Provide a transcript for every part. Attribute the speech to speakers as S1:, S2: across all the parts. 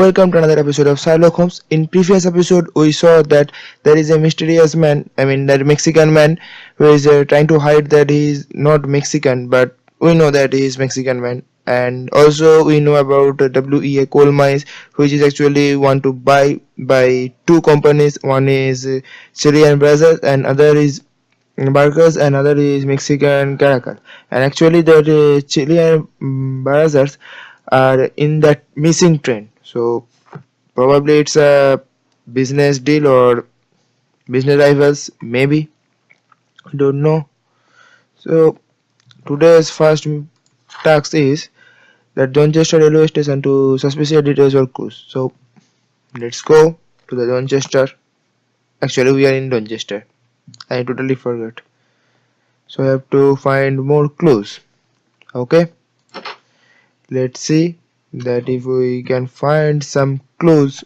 S1: welcome to another episode of Sherlock Holmes. In previous episode, we saw that there is a mysterious man, that Mexican man who is trying to hide that he is not Mexican, but we know that he is Mexican man. And also we know about WEA coal mines, which is actually want to buy by two companies. One is Chilean Brazil and other is Barcos, and other is Mexican Caracas. And actually that Chilean brothers are in that missing train. So probably it's a business deal or business rivals, maybe. Don't know. So today's first task is that Donchester railway station to suspicious details or clues. So let's go to the Donchester. Actually, we are in Donchester. I totally forgot. So I have to find more clues. Okay, let's see that if we can find some clues.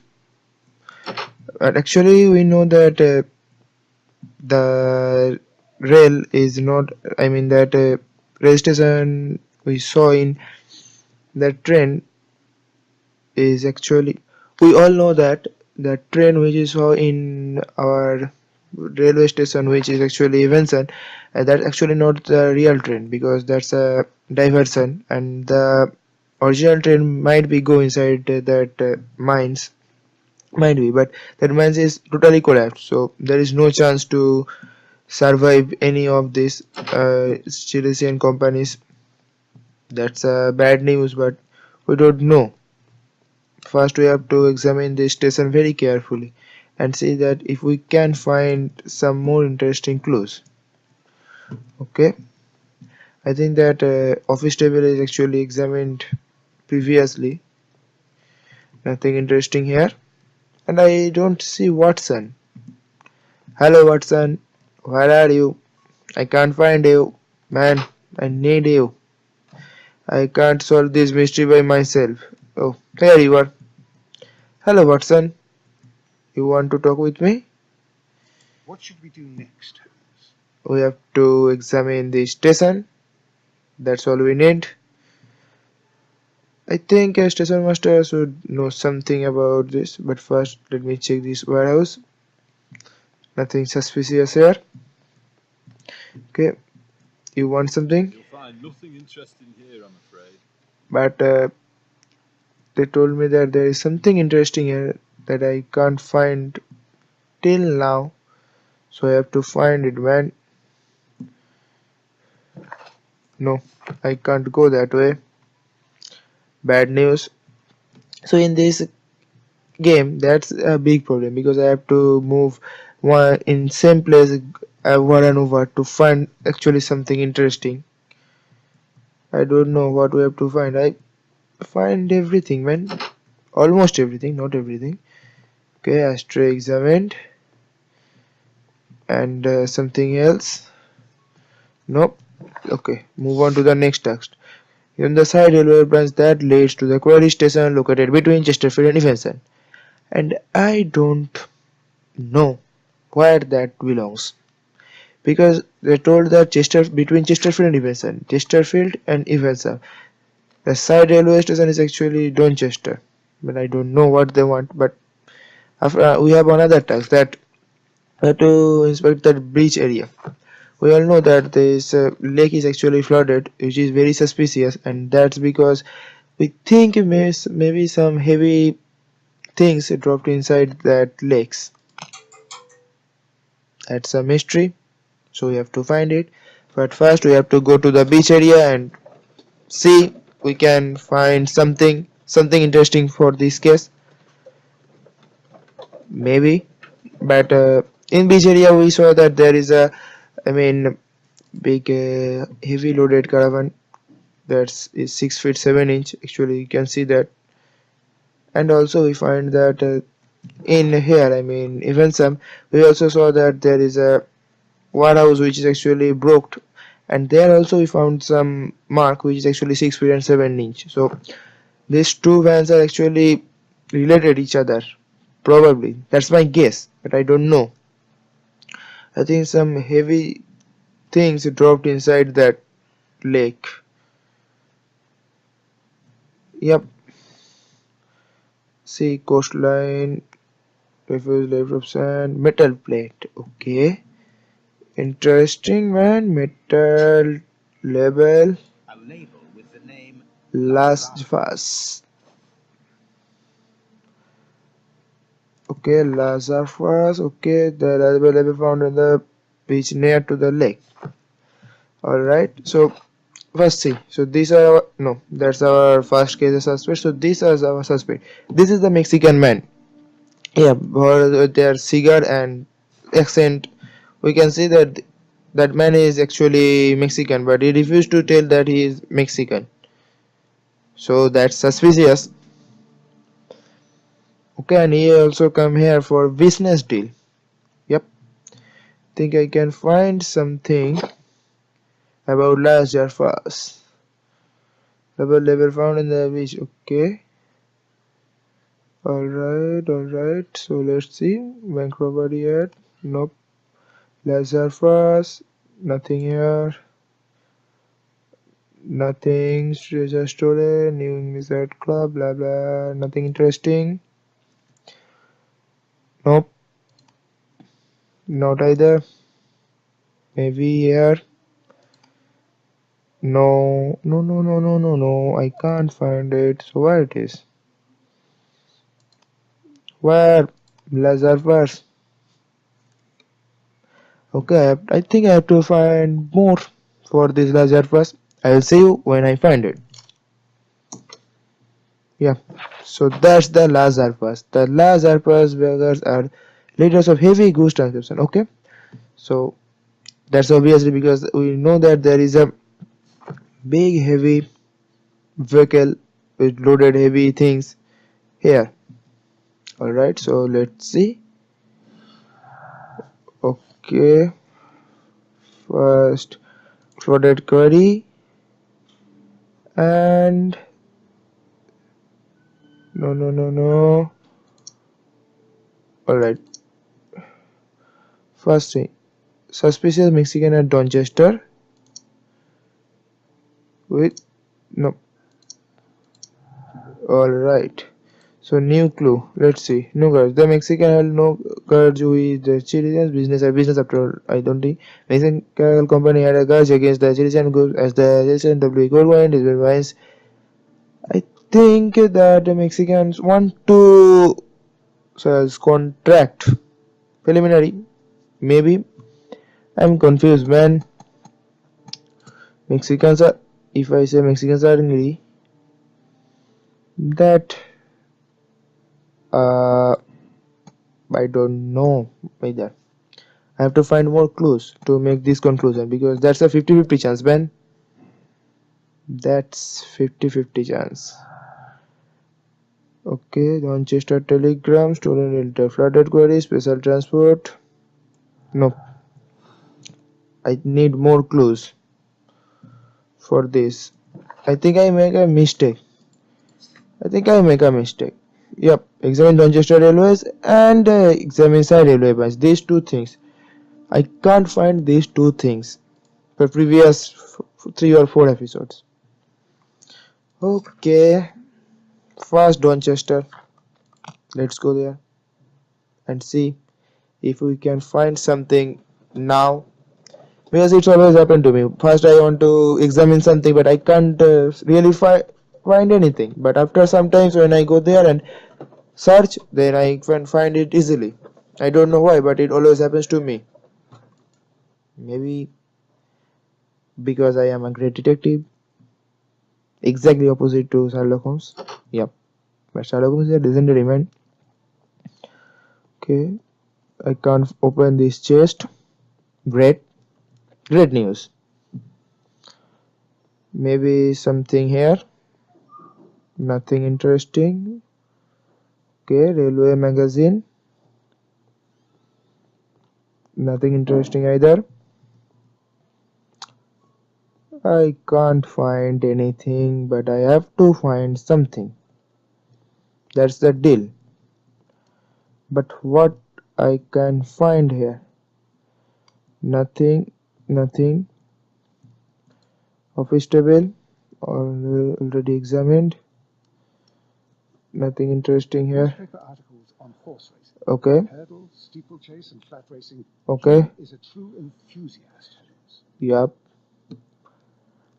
S1: But actually, we know that the rail is not. That rail station we saw in the train is actually. We all know that the train which is saw in our railway station, which is actually Evanson, that's actually not the real train because that's a diversion, and the original train might be go inside that mines, might be, but that mines is totally collapsed, so there is no chance to survive any of these Chilean companies. That's bad news, but we don't know. First, we have to examine the station very carefully and see that if we can find some more interesting clues. Okay, I think that office table is actually examined previously. Nothing interesting here, and I don't see Watson. Hello, Watson. Where are you? I can't find you. Man, I need you. I can't solve this mystery by myself. Oh, here you are. Hello, Watson. You want to talk with me?
S2: What should we do next, Holmes?
S1: We have to examine the station. That's all we need. I think a station master should know something about this, but first let me check this warehouse. Nothing suspicious here. Okay, you want something?
S3: You'll find nothing interesting here, I'm afraid.
S1: But they told me that there is something interesting here that I can't find till now. So I have to find it, man. No, I can't go that way. Bad news. So in this game, that's a big problem because I have to move one in same place over and over to find actually something interesting. I don't know what we have to find. I find everything, man. Almost everything, not everything. Okay, ashtray examined. And something else. Nope. Okay, move on to the next text. In the side railway branch that leads to the quarry station located between Chesterfield and Evanson. And I don't know where that belongs. Because they told that between Chesterfield and Evanson. Chesterfield and Evanson. The side railway station is actually Donchester. But I don't know what they want. But after we have another task that we have to inspect that beach area. We all know that this lake is actually flooded, which is very suspicious, and that's because we think maybe some heavy things dropped inside that lakes. That's a mystery, so we have to find it. But first, we have to go to the beach area and see we can find something interesting for this case. Maybe, but in beach area we saw that there is a, I mean, big heavy loaded caravan that's is 6 feet 7 inch. Actually, you can see that, and also we find that in here, even some, we also saw that there is a warehouse which is actually broke, and there also we found some mark which is actually 6 feet and 7 inch. So these two vans are actually related each other. Probably that's my guess, but I don't know. I think some heavy things dropped inside that lake. Yep. Sea coastline, refuse left of sand, metal plate. Okay, interesting man. Metal label.
S2: A label with the name
S1: Las Vegas. Okay, Las Vegas. Okay, the label found in the beach near to the lake. All right. So first see. So these are our, no. That's our first case of suspect. So these are our suspect. This is the Mexican man. Yeah, with their cigar and accent, we can see that that man is actually Mexican, but he refused to tell that he is Mexican. So that's suspicious. Okay, and he also come here for business deal. Yep, think I can find something about Las Jarfas. Rubber label found in the beach. Okay, alright. So let's see. Bank robbery yet? Nope. Las Jarfas. Nothing here. Nothing. Treasure stolen. New English Art Club. Blah blah. Nothing interesting. Nope. Not either. Maybe here. No. I can't find it. So where it is? Where? Lazarus. Okay, I think I have to find more for this Lazarus. I'll see you when I find it. Yeah. So that's the Lazarus. The Lazarus beggars are leaders of heavy goods transaction. Okay. So that's obviously because we know that there is a big heavy vehicle with loaded heavy things here. Alright, so let's see. Okay, first flooded query and no. Alright, first thing suspicious Mexican at Donchester with no. Alright. So new clue. Let's see. No guards. The Mexican held no guards who is the Chilean business after all. I don't think Mexican chemical company had a grudge against the Chilean group as the Chilean W. Goldwine is I think that the Mexicans want to contract preliminary. Maybe I'm confused, man. Mexicans are. If I say Mexicans are angry, that uh, I don't know either. I have to find more clues to make this conclusion because that's a 50-50 chance, man. That's 50-50 chance. Okay, Manchester Telegram, stolen realtor, flooded query, special transport. No, I need more clues for this. I think I make a mistake. Yep, examine Manchester Railways and examine side railway branch. These two things. I can't find these two things for previous 3 or 4 episodes. Okay, first Donchester. Let's go there and see if we can find something now because it's always happened to me. First I want to examine something but I can't really find anything, but after sometimes when I go there and search then I can find it easily. I don't know why, but it always happens to me. Maybe because I am a great detective, exactly opposite to Sherlock Holmes. Yep, but Sherlock Holmes is a legendary man. Okay, I can't open this chest. Great news. Maybe something here. Nothing interesting. Okay, railway magazine. Nothing interesting either. I can't find anything, but I have to find something. That's the deal. But what I can find here? Nothing. Office table already examined. Nothing interesting here.
S4: Newspaper articles on horse racing.
S1: Okay,
S4: Hurdle, steeplechase, and flat racing.
S1: okay,
S4: He is a true enthusiast, Holmes.
S1: yup.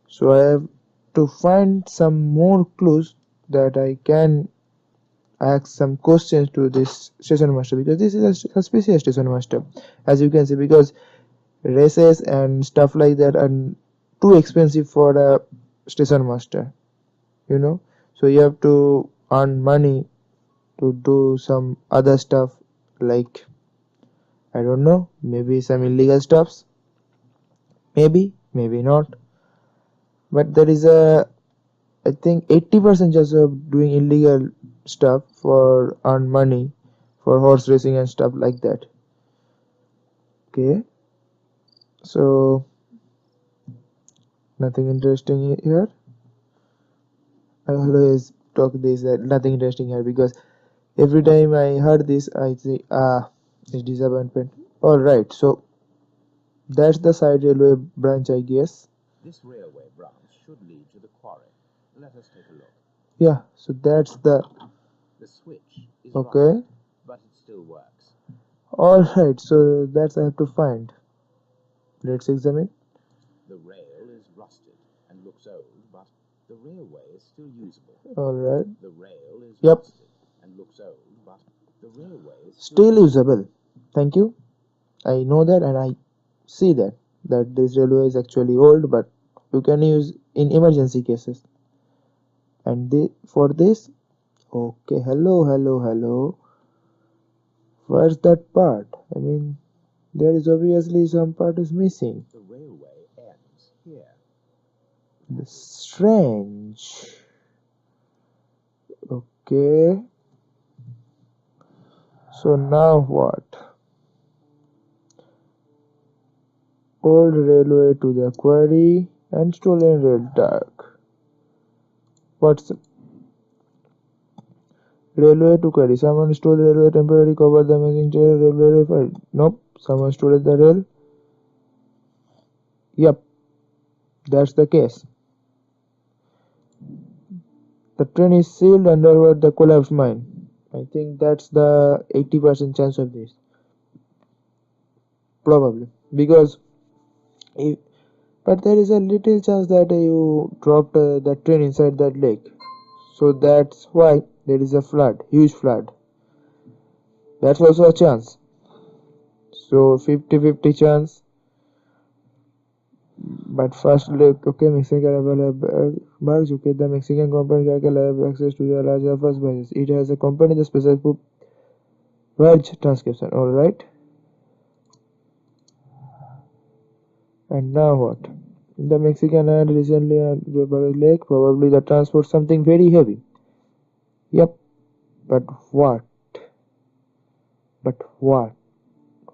S1: So I have to find some more clues that I can ask some questions to this station master, because this is a suspicious station master, as you can see, because races and stuff like that are too expensive for a station master, you know. So you have to earn money to do some other stuff, like, I don't know, maybe some illegal stuffs, maybe not, but there is a, I think, 80% chance of doing illegal stuff for earn money for horse racing and stuff like that. Okay, so nothing interesting here. I always talk this that nothing interesting here, because every time I heard this I think, it's disappointment. Alright, so that's the side railway branch, I guess.
S2: This railway branch should lead to the quarry. Let us take a look.
S1: Yeah, so that's the,
S2: The switch is
S1: okay.
S2: rusted, but it still works.
S1: Alright, so that's I have to find. Let's examine.
S2: The rail is rusted and looks old, but the railway is still usable.
S1: Alright,
S2: The rail is
S1: Yep.
S2: rusted and looks old, but the railway is
S1: still usable. Thank you. I know that, and I see that this railway is actually old, but you can use in emergency cases. And for this, okay, hello. Where's that part? I mean, there is obviously some part is missing.
S2: The railway ends here.
S1: Strange. Okay. So now what? Old railway to the quarry and stolen rail dark. What's railway to quarry? Someone stole railway temporarily cover the missing trail. Railway fire. Nope. Someone stole the rail. Yep, that's the case. The train is sealed under the collapsed mine. I think that's the 80% chance of this. Probably. Because if, but there is a little chance that you dropped the train inside that lake. So that's why there is a flood, huge flood. That's also a chance. So 50-50 chance. But first look, okay, Mexican barge, okay, the Mexican company can have access to the larger first bases. It has a company that specializes barge transcription, alright. And now what? The Mexican had recently at the lake, probably the transport something very heavy. Yep, but what? But what?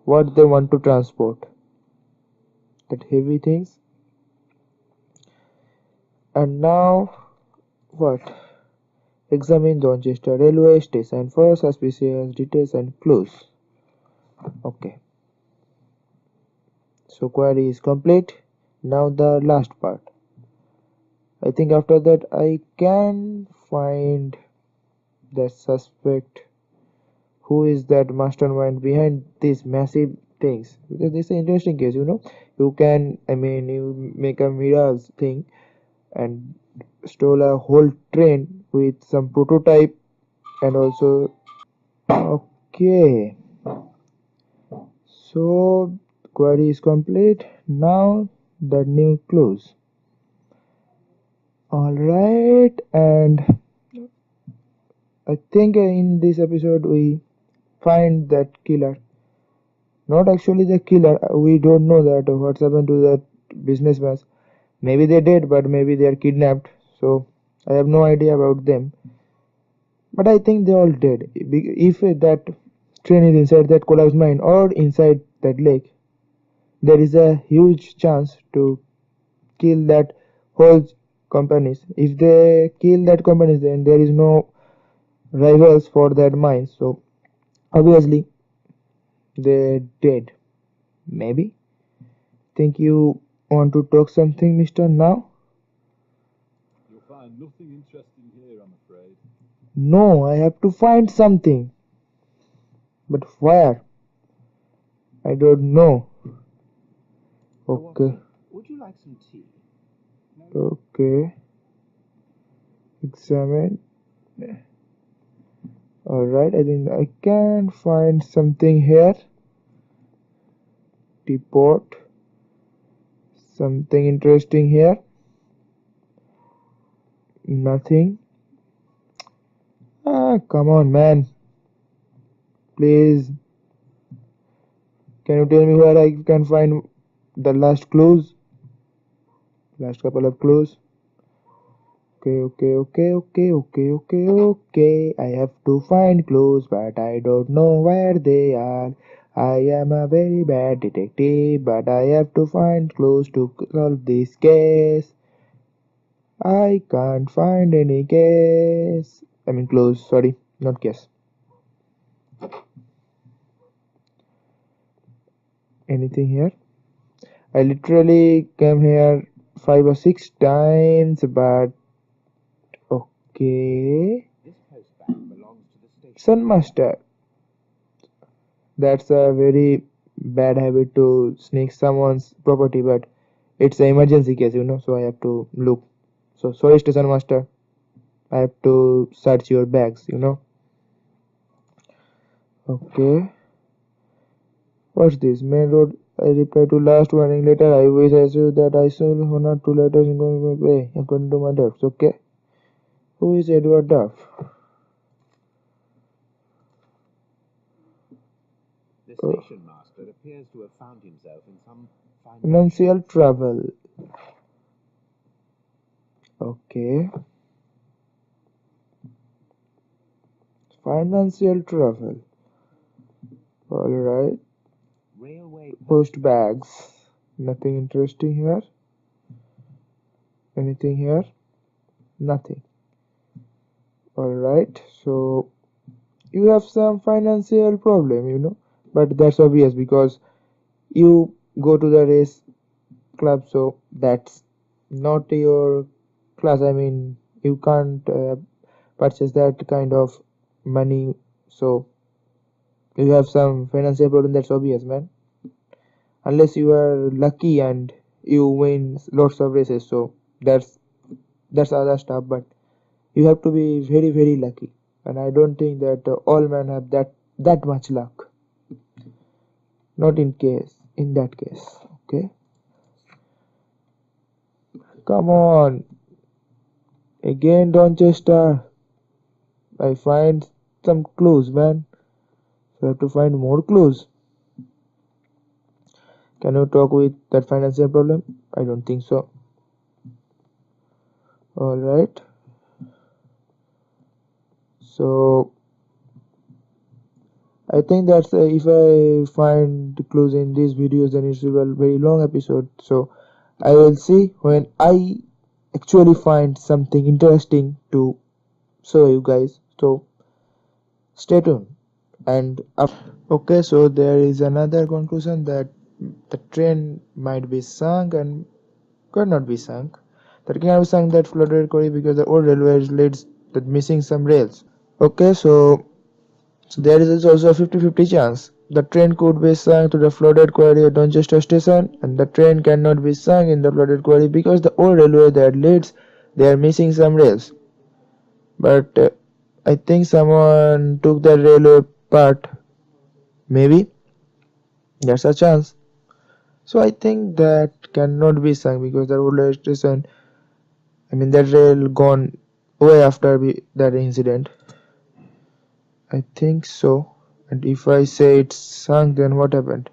S1: What they want to transport? That heavy things? And now what? Examine Donchester railway station for suspicious details and clues. Okay. So query is complete. Now the last part. I think after that I can find the suspect. Who is that mastermind behind these massive things? Because this is an interesting case, you know. You can, I mean, you make a mirage thing and stole a whole train with some prototype, and also, okay. So query is complete. Now the new clues. Alright, and I think in this episode we find that killer. Not actually the killer. We don't know that what's happened to that businessman. Maybe they did, but maybe they are kidnapped. So I have no idea about them. But I think they all dead. If that train is inside that collapsed mine or inside that lake, there is a huge chance to kill that whole companies. If they kill that companies, then there is no rivals for that mine. So obviously they're dead. Maybe. Think you want to talk something, Mister? Now?
S3: You'll find nothing interesting here, I'm afraid.
S1: No, I have to find something. But where? I don't know. Okay.
S2: Would you like some tea?
S1: Okay. Examine. Alright, I think I can find something here. Teapot. Something interesting here. Nothing. Ah, come on, man. Please. Can you tell me where I can find the last clues? Last couple of clues. Okay. I have to find clues, but I don't know where they are. I am a very bad detective, but I have to find clues to solve this case. I can't find any case. I mean clues, sorry, not case. Anything here? I literally came here 5 or 6 times, but okay.
S2: This postbag belongs to the station.
S1: Sun Master. That's a very bad habit to sneak someone's property, but it's an emergency case, so I have to look. So sorry, station master. I have to search your bags. Okay. What's this? Main road. I reply to last warning letter. I wish I saw that I saw one or two letters in play according to my drafts. Okay. Who is Edward Duff?
S2: The station master appears to have found himself in some
S1: Financial trouble. Okay. Financial trouble. Alright.
S2: railway
S1: Post bags. Nothing interesting here. Anything here? Nothing. Alright. So you have some financial problem, but that's obvious because you go to the race club, so that's not your class. I mean, you can't purchase that kind of money, so you have some financial problem. That's obvious, man. Unless you are lucky and you win lots of races, so that's other stuff. But you have to be very very lucky, and I don't think that all men have that much luck. Not in that case. Okay, come on again, Donchester. I find some clues, man. So I have to find more clues. Can you talk with that financial problem? I don't think so. Alright. So I think that if I find clues in these videos, then it will be a very long episode. So I will see when I actually find something interesting to show you guys. So stay tuned. And okay, so there is another conclusion that the train might be sunk and could not be sunk. That cannot be sunk that flooded quarry because the old railway leads that missing some rails. Okay, so there is also a 50-50 chance. The train could be sunk to the flooded quarry at Donchester station, and the train cannot be sunk in the flooded quarry because the old railway that leads they are missing some rails. But I think someone took the railway part. Maybe there's a chance. So I think that cannot be sunk because the railway station, I mean that rail gone way after that incident. I think so. And if I say it's sunk, then what happened?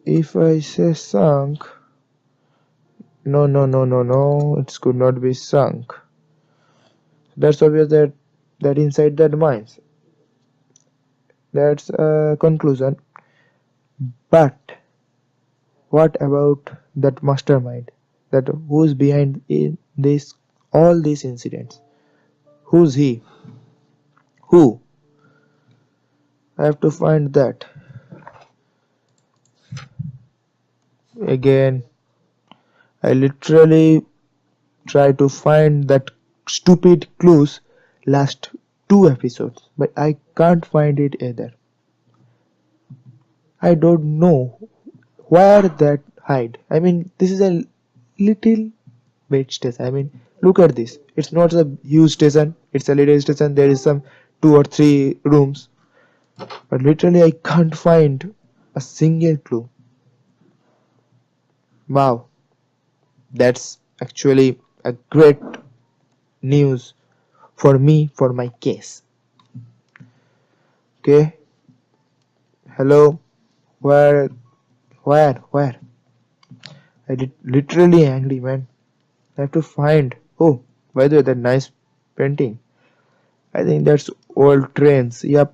S1: If I say sunk, no, it could not be sunk. That's obvious that inside that mines. That's a conclusion. But what about that mastermind? That who's behind in this all these incidents? Who's he? Who? I have to find that. Again, I literally try to find that stupid clues last 2 episodes, but I can't find it either. I don't know where that hide. I mean, this is a little bit station. I mean, look at this. It's not a huge station. It's a little station. There is some 2 or 3 rooms, but literally I can't find a single clue. Wow, that's actually a great news for me for my case. Okay, hello, where, where? I did literally angry, man. I have to find. Oh, by the way, that nice painting. I think that's old trains. Yep,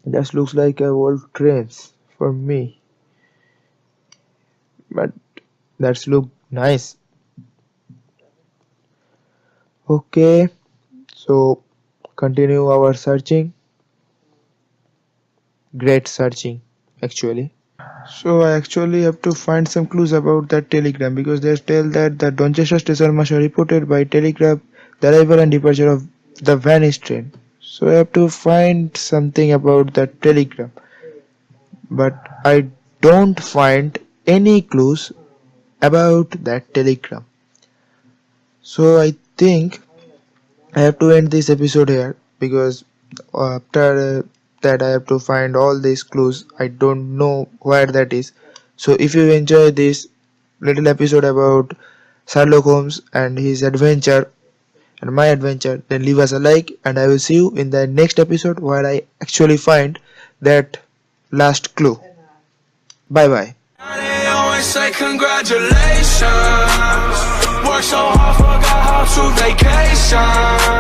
S1: that looks like a old trains for me. But that's look nice. Okay, so continue our searching. Great searching, actually. So I actually have to find some clues about that telegram because they tell that the Donchester station must have reported by telegraph the arrival and departure of the Venice train. So I have to find something about that telegram, but I don't find any clues about that telegram. So I think I have to end this episode here because after that I have to find all these clues. I don't know where that is. So if you enjoy this little episode about Sherlock Holmes and his adventure and my adventure, then leave us a like and I will see you in the next episode where I actually find that last clue. Bye bye.
S5: They always say congratulations. Work so hard, forgot how to vacation.